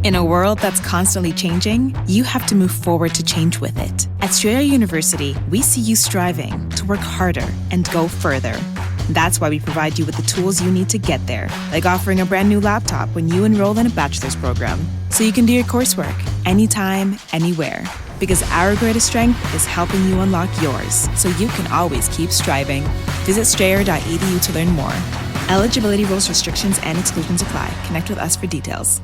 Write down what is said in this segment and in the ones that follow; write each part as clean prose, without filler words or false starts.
In a world that's constantly changing, you have to move forward to change with it. At Strayer University, we see you striving to work harder and go further. That's why we provide you with the tools you need to get there, like offering a brand new laptop when you enroll in a bachelor's program, so you can do your coursework anytime, anywhere. Because our greatest strength is helping you unlock yours, so you can always keep striving. Visit strayer.edu to learn more. Eligibility rules, restrictions, and exclusions apply. Connect with us for details.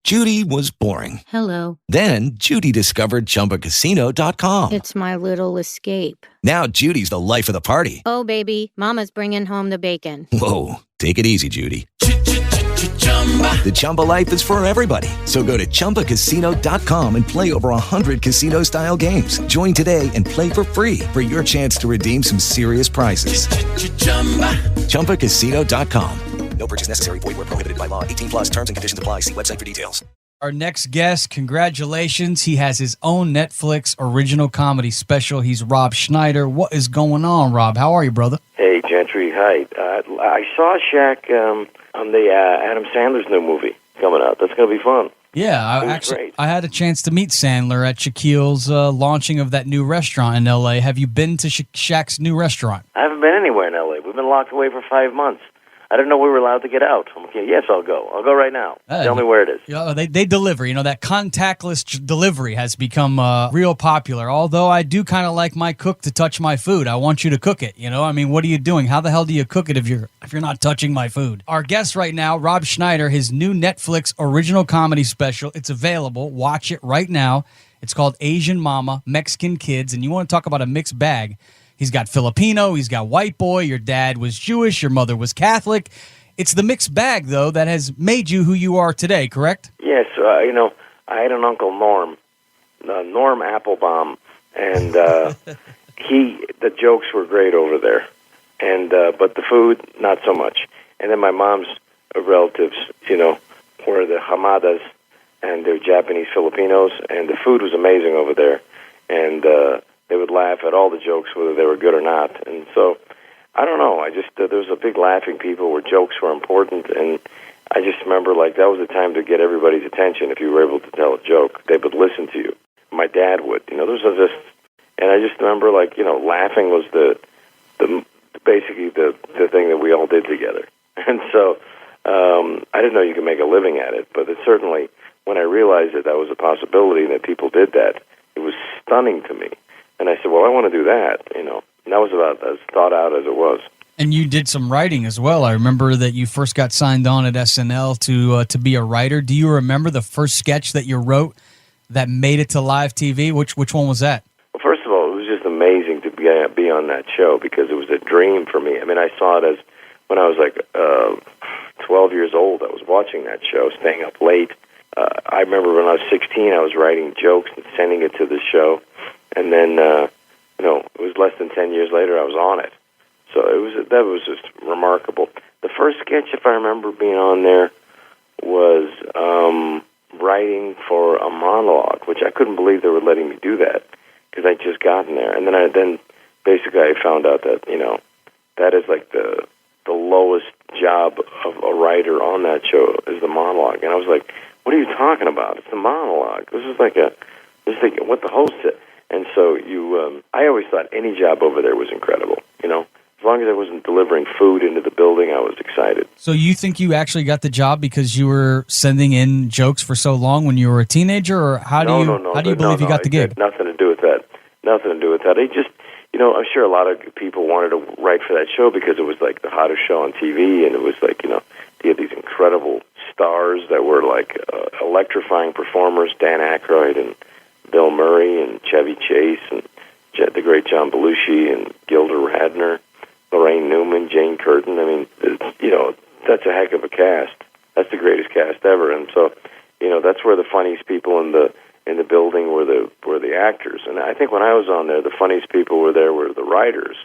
Judy was boring. Hello. Then Judy discovered ChumbaCasino.com. It's my little escape. Now Judy's the life of the party. Oh, baby, mama's bringing home the bacon. Whoa, take it easy, Judy. The Chumba life is for everybody. So go to ChumbaCasino.com and play over 100 casino-style games. Join today and play for free for your chance to redeem some serious prizes. ChumbaCasino.com. No purchase necessary. Void where prohibited by law. 18 plus terms and conditions apply. See website for details. Our next guest, congratulations. He has his own Netflix original comedy special. He's Rob Schneider. What is going on, Rob? How are you, brother? Hey, Gentry. Hi. I saw Shaq on the Adam Sandler's new movie coming out. That's going to be fun. Yeah, I had a chance to meet Sandler at Shaquille's launching of that new restaurant in L.A. Have you been to Shaq's new restaurant? I haven't been anywhere in L.A. We've been locked away for 5 months. I didn't know we were allowed to get out. I'm okay, yes, I'll go. I'll go right now. Tell me where it is. They deliver. You know, that contactless delivery has become real popular. Although I do kind of like my cook to touch my food. I want you to cook it. You know, I mean, what are you doing? How the hell do you cook it if you're not touching my food? Our guest right now, Rob Schneider, his new Netflix original comedy special. It's available. Watch it right now. It's called Asian Mama, Mexican Kids, and you want to talk about a mixed bag. He's got Filipino, he's got white boy, your dad was Jewish, your mother was Catholic. It's the mixed bag, though, that has made you who you are today, correct? Yes, I had an uncle, Norm Applebaum, and the jokes were great over there, and but the food, not so much. And then my mom's relatives, were the Hamadas, and they're Japanese Filipinos, and the food was amazing over there, and they would laugh at all the jokes, whether they were good or not. And so, I don't know. I just there was a big laughing people where jokes were important, and I just remember that was the time to get everybody's attention. If you were able to tell a joke, they would listen to you. My dad would. There was just, and I just remember laughing was the basically the thing that we all did together. And so, I didn't know you could make a living at it, but it certainly, when I realized that was a possibility and that people did that, it was stunning to me. And I said, well, I want to do that, And that was about as thought out as it was. And you did some writing as well. I remember that you first got signed on at SNL to be a writer. Do you remember the first sketch that you wrote that made it to live TV? Which one was that? Well, first of all, it was just amazing to be on that show because it was a dream for me. I mean, I saw it as when I was 12 years old. I was watching that show, staying up late. I remember when I was 16, I was writing jokes and sending it to the show. And then, it was less than 10 years later, I was on it. So that was just remarkable. The first sketch, if I remember being on there, was writing for a monologue, which I couldn't believe they were letting me do that because I'd just gotten there. And then basically I found out that, that is the lowest job of a writer on that show is the monologue. And I was like, what are you talking about? It's the monologue. This is what the host said. And so I always thought any job over there was incredible, As long as I wasn't delivering food into the building, I was excited. So you think you actually got the job because you were sending in jokes for so long when you were a teenager, or how do you believe you got the gig? Nothing to do with that. Nothing to do with that. It just, I'm sure a lot of people wanted to write for that show because it was the hottest show on TV, and it was you had these incredible stars that were electrifying performers, Dan Aykroyd and Bill Murray and Chevy Chase and the great John Belushi and Gilda Radner, Lorraine Newman, Jane Curtin. I mean, that's a heck of a cast. That's the greatest cast ever. And so, that's where the funniest people in the building were the actors. And I think when I was on there, the funniest people were the writers.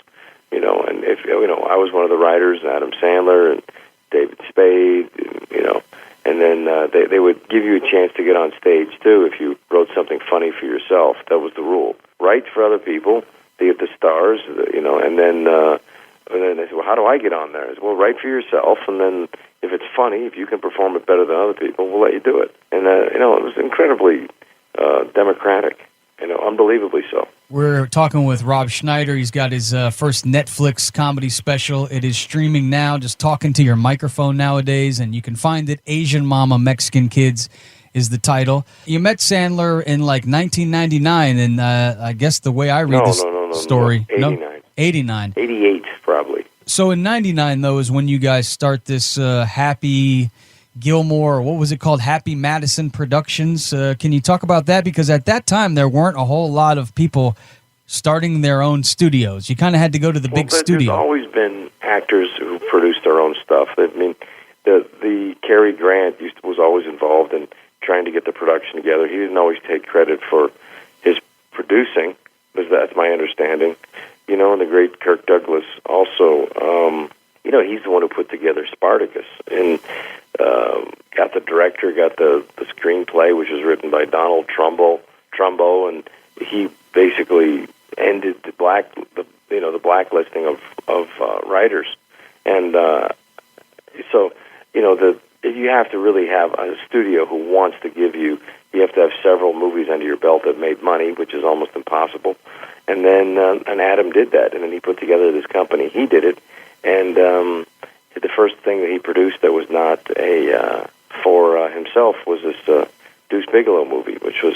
And if I was one of the writers, Adam Sandler and David Spade, and then they would give you a chance to get on stage, too, if you wrote something funny for yourself. That was the rule. Write for other people, be the stars, and then And then they said, well, how do I get on there? I said, well, write for yourself, and then if it's funny, if you can perform it better than other people, we'll let you do it. And, it was incredibly democratic, unbelievably so. We're talking with Rob Schneider. He's got his first Netflix comedy special. It is streaming now, just talking to your microphone nowadays, and you can find it. Asian Mama, Mexican Kids is the title. You met Sandler in like 1999, and I guess the way I read this story... No, 89. 89. 88, probably. So in 99, though, is when you guys start this Happy Gilmore, what was it called? Happy Madison Productions. Can you talk about that? Because at that time, there weren't a whole lot of people starting their own studios. You kind of had to go to the big studio. There's always been actors who produced their own stuff. I mean, the Cary Grant was always involved in trying to get the production together. He didn't always take credit for his producing, because that's my understanding. And the great Kirk Douglas also, he's the one who put together Spartacus and got the director, got the screenplay, which was written by Donald Trumbo, and he basically ended the blacklisting of writers. And so, you have to really have a studio who wants to give you have to have several movies under your belt that made money, which is almost impossible. And then and Adam did that, and then he put together this company. He did it, and the first thing that he produced that was not for himself was this Deuce Bigalow movie, which was,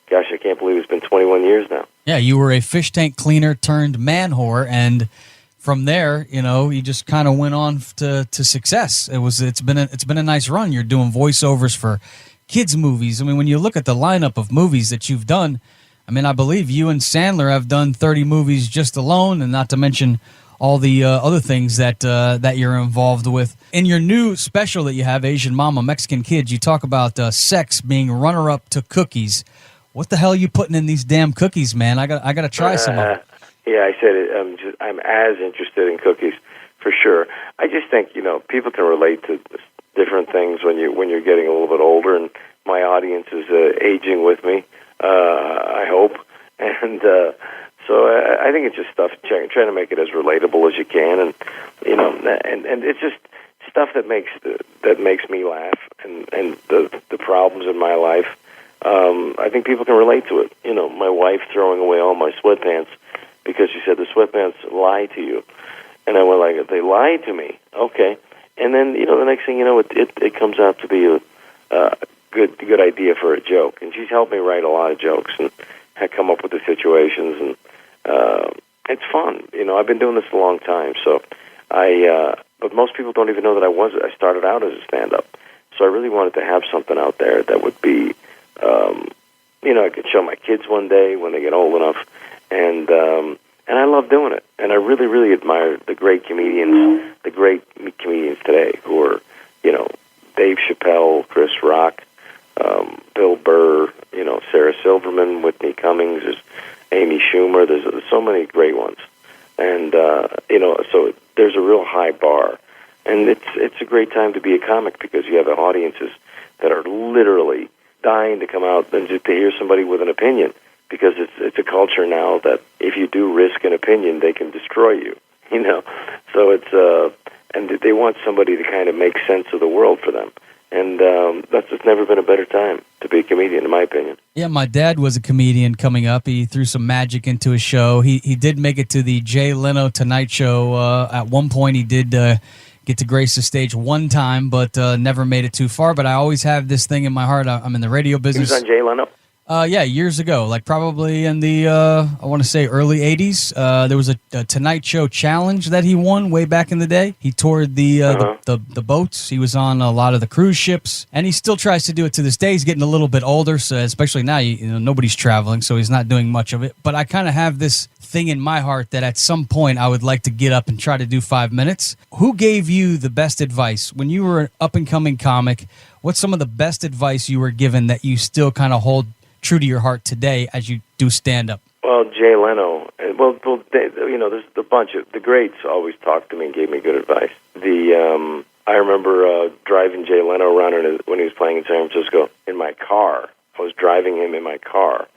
gosh, I can't believe it's been 21 years now. Yeah, you were a fish tank cleaner turned man whore, and from there, you just kind of went on to success. It's been a nice run. You're doing voiceovers for kids' movies. I mean, when you look at the lineup of movies that you've done, I mean, I believe you and Sandler have done 30 movies just alone, and not to mention all the other things that you're involved with. In your new special that you have, Asian Mama, Mexican Kids, you talk about sex being runner-up to cookies. What the hell are you putting in these damn cookies, man? I got to try some of them. Yeah, I said it. I'm as interested in cookies, for sure. I just think people can relate to different things when you're getting a little bit older, and my audience is aging with me. I hope, and so I think it's just stuff trying to make it as relatable as you can, and and it's just stuff that makes me laugh, and the problems in my life. I think people can relate to it. My wife throwing away all my sweatpants because she said the sweatpants lie to you, and I went like, they lied to me, okay, and then the next thing you know, it comes out to be a good idea for a joke, and she's helped me write a lot of jokes and come up with the situations, and it's fun. I've been doing this a long time, so but most people don't even know that I started out as a stand-up, so I really wanted to have something out there that would be, I could show my kids one day when they get old enough, and I love doing it, and I really, really admire the great comedians today who are, Dave Chapelle, Chris Rock, Bill Burr, Sarah Silverman, Whitney Cummings, there's Amy Schumer. There's so many great ones, and so there's a real high bar, and it's a great time to be a comic because you have audiences that are literally dying to come out and just to hear somebody with an opinion, because it's a culture now that if you do risk an opinion, they can destroy you. So it's and they want somebody to kind of make sense of the world for them. And that's just never been a better time to be a comedian, in my opinion. Yeah, my dad was a comedian coming up. He threw some magic into his show. He did make it to the Jay Leno Tonight Show. At one point, he did get to grace the stage one time, but never made it too far. But I always have this thing in my heart. I'm in the radio business. He was on Jay Leno? Yeah, years ago, like probably in the, I want to say early 80s. There was a Tonight Show challenge that he won way back in the day. He toured the boats. He was on a lot of the cruise ships, and he still tries to do it to this day. He's getting a little bit older, so especially now, nobody's traveling, so he's not doing much of it. But I kind of have this thing in my heart that at some point I would like to get up and try to do 5 minutes. Who gave you the best advice when you were an up-and-coming comic? What's some of the best advice you were given that you still kind of hold true to your heart today as you do stand-up? Well, Jay Leno. Well, there's a bunch of the greats always talked to me and gave me good advice. I remember driving Jay Leno around when he was playing in San Francisco in my car. I was driving him in my car,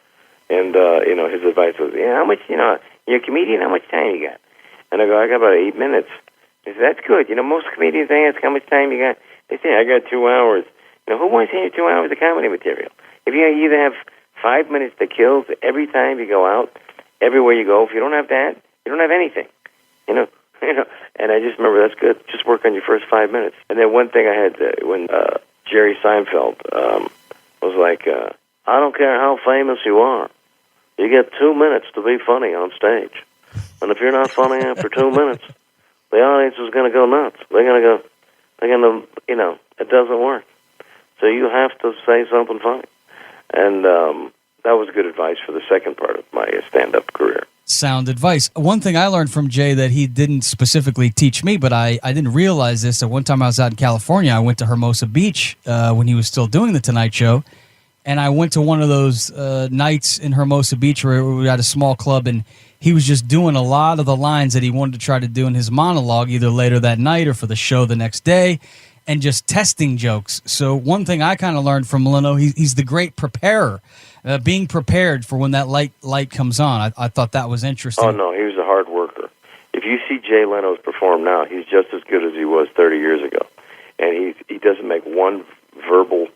and his advice was, how much, you're a comedian, how much time you got? And I go, I got about 8 minutes. He said, that's good. Most comedians ask how much time you got. They say, I got 2 hours. Who wants to hear 2 hours of comedy material? If you either have 5 minutes to kill every time you go out, everywhere you go, if you don't have that, you don't have anything. And I just remember, that's good. Just work on your first 5 minutes. And then one thing I had when Jerry Seinfeld was like, I don't care how famous you are. You get 2 minutes to be funny on stage. And if you're not funny after 2 minutes, the audience is going to go nuts. They're going to, it doesn't work. So you have to say something funny. And that was good advice for the second part of my stand-up career. Sound advice. One thing I learned from Jay that he didn't specifically teach me, but I didn't realize this. At one time I was out in California. I went to Hermosa Beach when he was still doing The Tonight Show. And I went to one of those nights in Hermosa Beach where we had a small club, and he was just doing a lot of the lines that he wanted to try to do in his monologue, either later that night or for the show the next day, and just testing jokes. So one thing I kind of learned from Leno, he's the great preparer, being prepared for when that light comes on. I thought that was interesting. Oh, no, he was a hard worker. If you see Jay Leno perform now, he's just as good as he was 30 years ago. And he doesn't make one verbal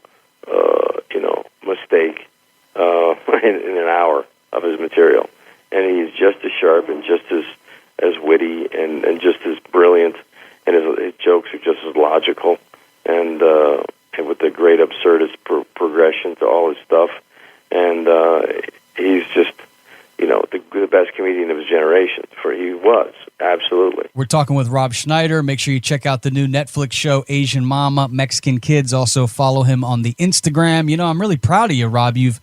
mistake in an hour of his material. And he's just as sharp and just as witty and just as brilliant, and his jokes are just as logical, and with the great absurdist progression to all his stuff. And he's just, the best comedian of his generation. He was, absolutely. We're talking with Rob Schneider. Make sure you check out the new Netflix show, Asian Momma, Mexican Kids. Also follow him on the Instagram. I'm really proud of you, Rob. You've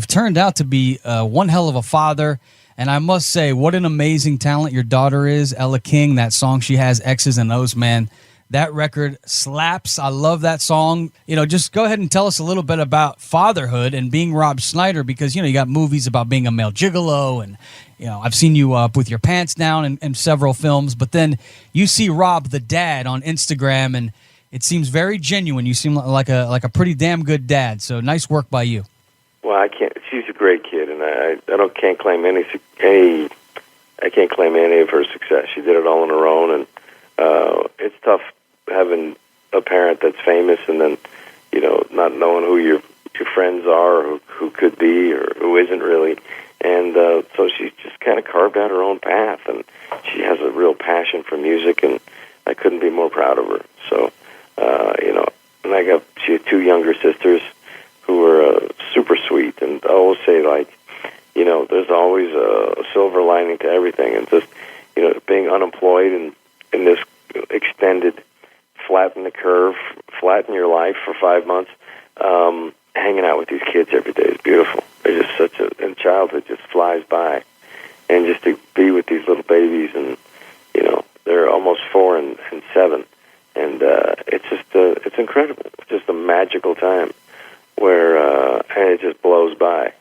turned out to be one hell of a father. And I must say, what an amazing talent your daughter is, Ella King. That song she has, X's and O's, man. That record slaps. I love that song. Just go ahead and tell us a little bit about fatherhood and being Rob Schneider, because, you got movies about being a male gigolo, and, I've seen you with your pants down in several films, but then you see Rob the dad on Instagram, and it seems very genuine. You seem like a pretty damn good dad, so nice work by you. Well, I can't. She's a great kid, and I can't claim any. I can't claim any of her success. She did it all on her own, and it's tough having a parent that's famous and then not knowing who your friends are, or who could be, or who isn't really. And so she's just kind of carved out her own path, and she has a real passion for music, and I couldn't be more proud of her. So and she had 2 younger sisters who were super sweet, and I always say, there's always a silver lining to everything, and just, being unemployed and in this extended flatten the curve, flatten your life for 5 months, hanging out with these kids every day is beautiful. They're just and childhood just flies by, and just to be with these little babies, and, they're almost 4 and 7, and it's just, it's incredible. It's just a magical time where and it just blows by,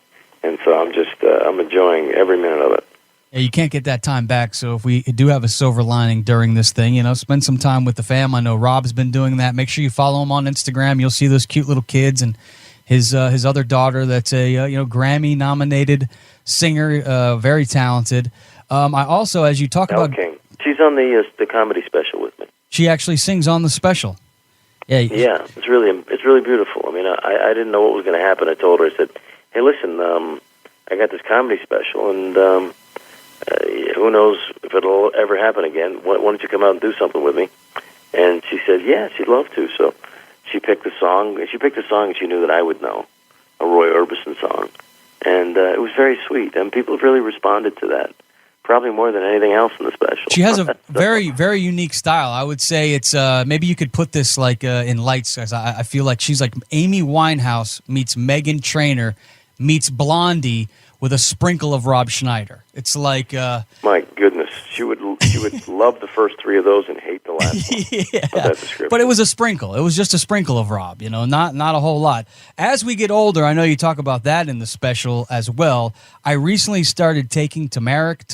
and so I'm enjoying every minute of it. Yeah, you can't get that time back. So if we do have a silver lining during this thing, spend some time with the fam. I know Rob's been doing that. Make sure you follow him on Instagram. You'll see those cute little kids, and his other daughter that's a Grammy nominated singer, very talented. I also, as you talk about, King. She's on the comedy special with me. She actually sings on the special. Yeah, it's really beautiful. I mean, I didn't know what was going to happen. I told her, I said, hey, listen, I got this comedy special, and who knows if it'll ever happen again. Why don't you come out and do something with me? And she said, yeah, she'd love to. So she picked a song. She picked a song she knew that I would know, a Roy Orbison song. And it was very sweet, and people really responded to that, probably more than anything else in the special. She has a very, very unique style. I would say it's maybe you could put this in lights. I feel like she's like Amy Winehouse meets Meghan Trainor meets Blondie with a sprinkle of Rob Schneider. It's like my goodness, she would love the first 3 of those and hate the last one. Yeah, of that description. But it was a sprinkle. It was just a sprinkle of Rob. Not a whole lot. As we get older, I know you talk about that in the special as well. I recently started taking turmeric.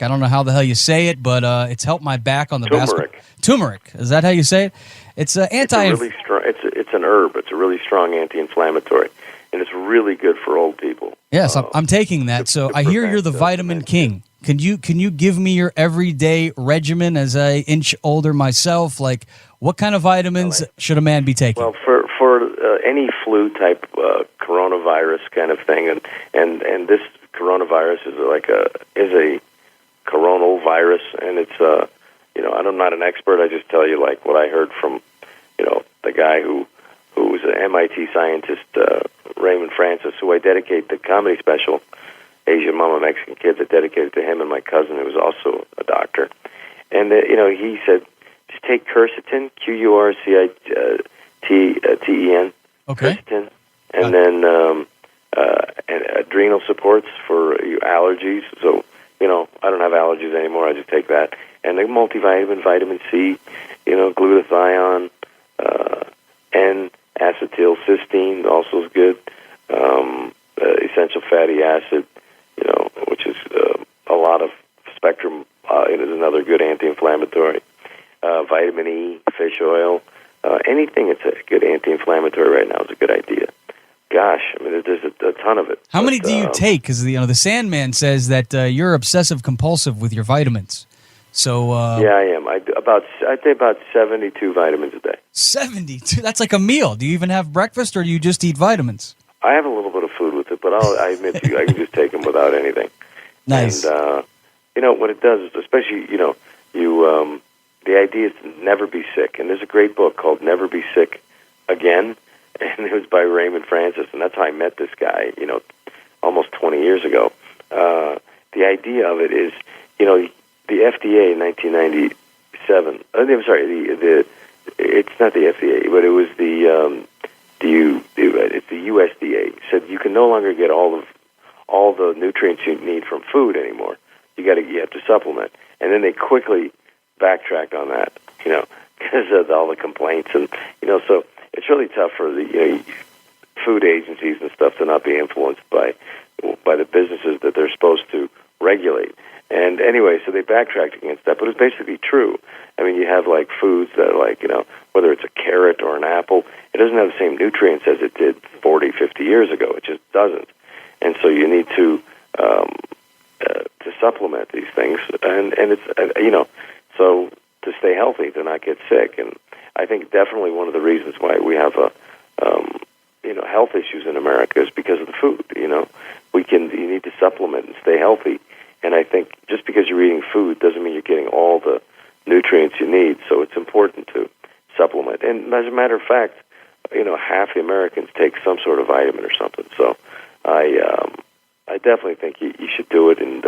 I don't know how the hell you say it, but it's helped my back on the basketball. Turmeric. Is that how you say it? It's anti. It's a really strong. It's an herb. It's a really strong anti-inflammatory, and it's really good for old people. Yes, I'm taking that. So I hear you're the vitamin king. Can you give me your everyday regimen as I inch older myself? Like, what kind of vitamins should a man be taking? Well, for any flu type coronavirus kind of thing, and this coronavirus is a coronal virus, and it's I'm not an expert. I just tell you like what I heard from the guy who was an MIT scientist, Raymond Francis, who I dedicate the comedy special, Asian Mama, Mexican Kids. I dedicated to him and my cousin, who was also a doctor. And he said, just take quercetin, Qurciten, Okay. quercetin, and then and adrenal supports for your allergies. So I don't have allergies anymore. I just take that, and the multivitamin, vitamin C, glutathione, and acetylcysteine also is good. Essential fatty acid, which is a lot of spectrum. It is another good anti-inflammatory. Vitamin E, fish oil, anything that's a good anti-inflammatory right now is a good idea. Gosh, I mean, there's a ton of it. How many do you take? Because the Sandman says that you're obsessive compulsive with your vitamins. So yeah, I am. I'd say about 72 vitamins a day. 72? That's like a meal. Do you even have breakfast, or do you just eat vitamins? I have a little bit of food with it, but I admit to you, I can just take them without anything. Nice. And what it does is, especially the idea is to never be sick. And there's a great book called Never Be Sick Again, and it was by Raymond Francis, and that's how I met this guy, almost 20 years ago. The idea of it is, the FDA in 1997. I'm sorry, it's not the FDA, but it was it's the USDA said you can no longer get all the nutrients you need from food anymore. You have to supplement, and then they quickly backtracked on that, because of all the complaints, and so it's really tough for the food agencies and stuff to not be influenced by the businesses that they're supposed to regulate. And anyway, so they backtracked against that, but it's basically true. I mean, you have like foods that are like, whether it's a carrot or an apple, it doesn't have the same nutrients as it did 40, 50 years ago. It just doesn't. And so you need to supplement these things, and it's so to stay healthy, to not get sick. And I think definitely one of the reasons why we have health issues in America is because of the food. You need to supplement and stay healthy. And I think just because you're eating food doesn't mean you're getting all the nutrients you need. So it's important to supplement. And as a matter of fact, half the Americans take some sort of vitamin or something. So I definitely think you should do it. And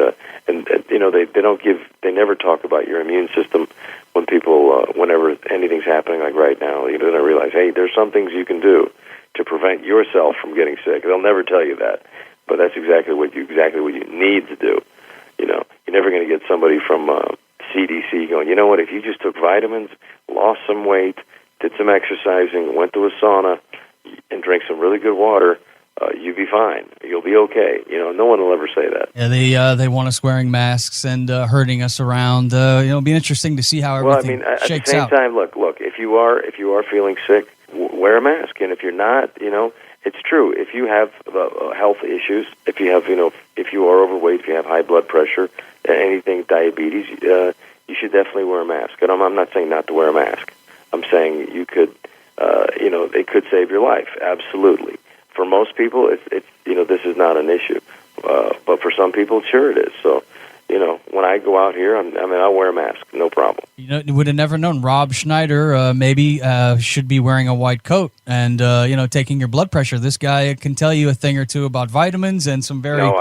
they never talk about your immune system when people, whenever anything's happening like right now, they don't realize, hey, there's some things you can do to prevent yourself from getting sick. They'll never tell you that, but that's exactly what you need to do. You're never going to get somebody from CDC going, what, if you just took vitamins, lost some weight, did some exercising, went to a sauna, and drank some really good water, you'll be fine. You'll be okay. No one will ever say that. Yeah, they want us wearing masks and herding us around. It'll be interesting to see how everything shakes out. At the same time, look, if you are feeling sick, wear a mask. And if you're not, it's true. If you have health issues, if you are overweight, if you have high blood pressure, anything, diabetes, you should definitely wear a mask. And I'm not saying not to wear a mask. I'm saying you could, it could save your life. Absolutely. For most people, it's this is not an issue. But for some people, sure it is. So, when I go out here, I'll wear a mask, no problem. You would have never known. Rob Schneider maybe should be wearing a white coat and taking your blood pressure. This guy can tell you a thing or two about vitamins and some very. No,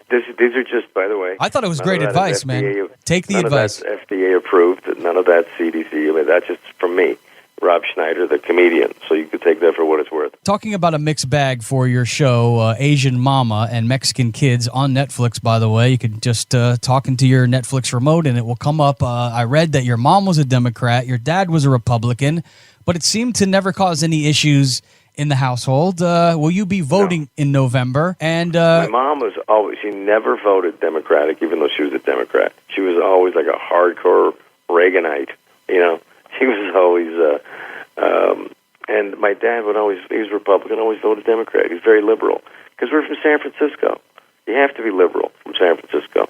these are just, by the way. I thought it was great advice, man. Take the advice. None of that's FDA approved. None of that's CDC. That's just from me. Rob Schneider, the comedian, so you could take that for what it's worth. Talking about a mixed bag for your show, Asian Mama and Mexican Kids on Netflix, by the way. You could just talk into your Netflix remote and it will come up. I read that your mom was a Democrat, your dad was a Republican, but it seemed to never cause any issues in the household. Will you be voting in November? And my mom was always, she never voted Democratic, even though she was a Democrat. She was always like a hardcore Reaganite, She was always, and my dad he was Republican, always voted Democrat. He was very liberal. Because we're from San Francisco. You have to be liberal from San Francisco.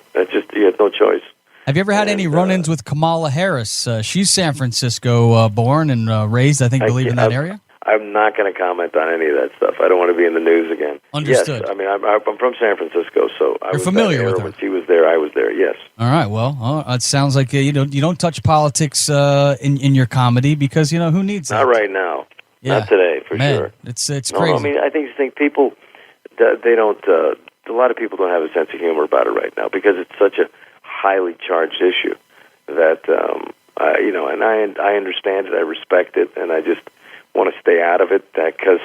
You had no choice. Have you ever had any run-ins with Kamala Harris? She's San Francisco born and raised, I believe, in that area? I'm not going to comment on any of that stuff. I don't want to be in the news again. Understood. Yes, I mean, I'm from San Francisco, so I was familiar with her. When she was there, I was there, yes. All right, well, it sounds like you don't touch politics in your comedy because, who needs that? Not right now. Yeah. Not today, for Man, sure. It's No, crazy. I mean, I think people, they don't, a lot of people don't have a sense of humor about it right now because it's such a highly charged issue that, and I understand it, I respect it, and I just want to stay out of it because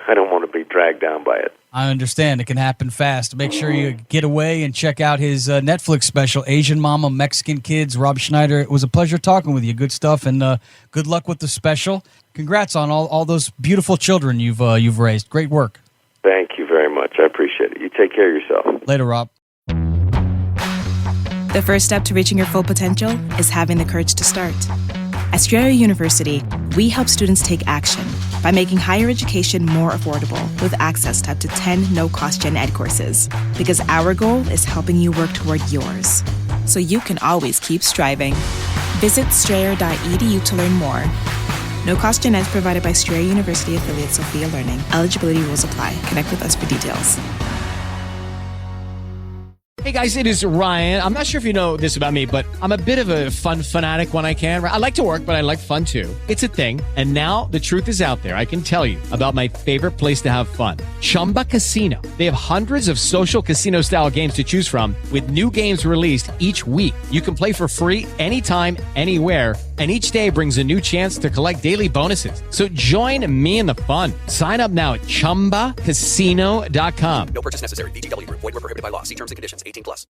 I don't want to be dragged down by it. I understand. It can happen fast. Make sure you get away and check out his Netflix special, Asian Mama, Mexican Kids, Rob Schneider. It was a pleasure talking with you. Good stuff, and good luck with the special. Congrats on all those beautiful children you've raised. Great work. Thank you very much. I appreciate it. You take care of yourself. Later, Rob. The first step to reaching your full potential is having the courage to start. At Schiender University, we help students take action by making higher education more affordable with access to up to 10 no-cost gen ed courses. Because our goal is helping you work toward yours, so you can always keep striving. Visit strayer.edu to learn more. No-cost gen ed provided by Strayer University affiliate Sophia Learning. Eligibility rules apply. Connect with us for details. Hey guys, it is Ryan. I'm not sure if you know this about me, but I'm a bit of a fun fanatic when I can. I like to work, but I like fun too. It's a thing. And now the truth is out there. I can tell you about my favorite place to have fun. Chumba Casino. They have hundreds of social casino style games to choose from with new games released each week. You can play for free anytime, anywhere. And each day brings a new chance to collect daily bonuses. So join me in the fun. Sign up now at ChumbaCasino.com. No purchase necessary. VGW Group. Void where prohibited by law. See terms and conditions. 18+.